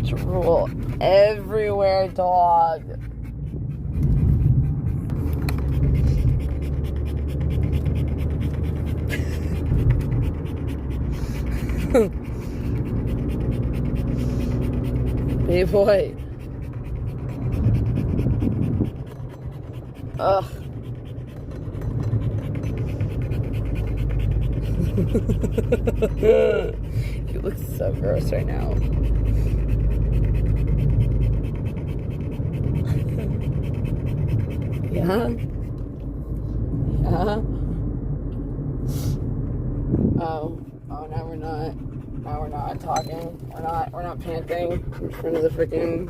Drool everywhere, dog. Hey boy. Ugh. You look so gross right now. Yeah? Yeah? Oh, now we're not. Now we're not talking. We're not panting in front of the freaking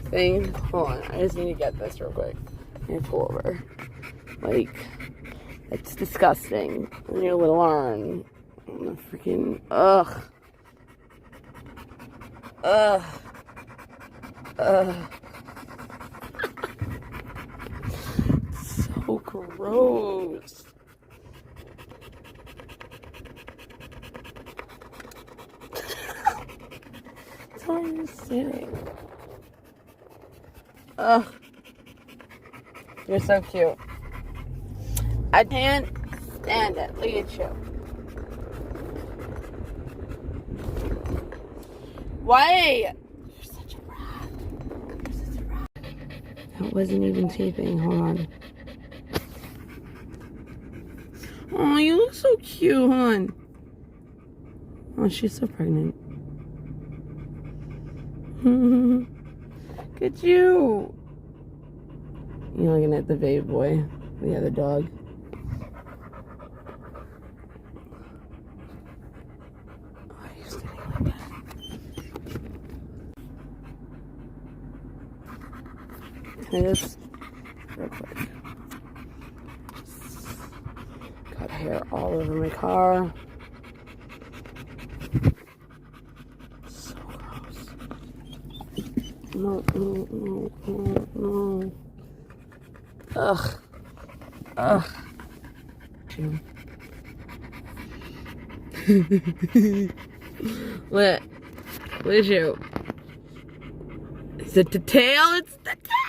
thing. Hold on, I just need to get this real quick. Let me pull over. Like, it's disgusting. When your little arm. I'm the freaking, ugh. So gross. That's how you're sitting. Ugh. You're so cute. I can't stand it. Look at you. Why? You're such a rat. You're such a rat. That wasn't even taping. Hold on. Oh, you look so cute. Hold on. Oh, she's so pregnant. Look at you. You're looking at the babe boy, the other dog. Why are you sitting like that? Can I just, real quick. Got hair all over my car. So gross. No. Ugh. What is you? Is it the tail? It's the tail!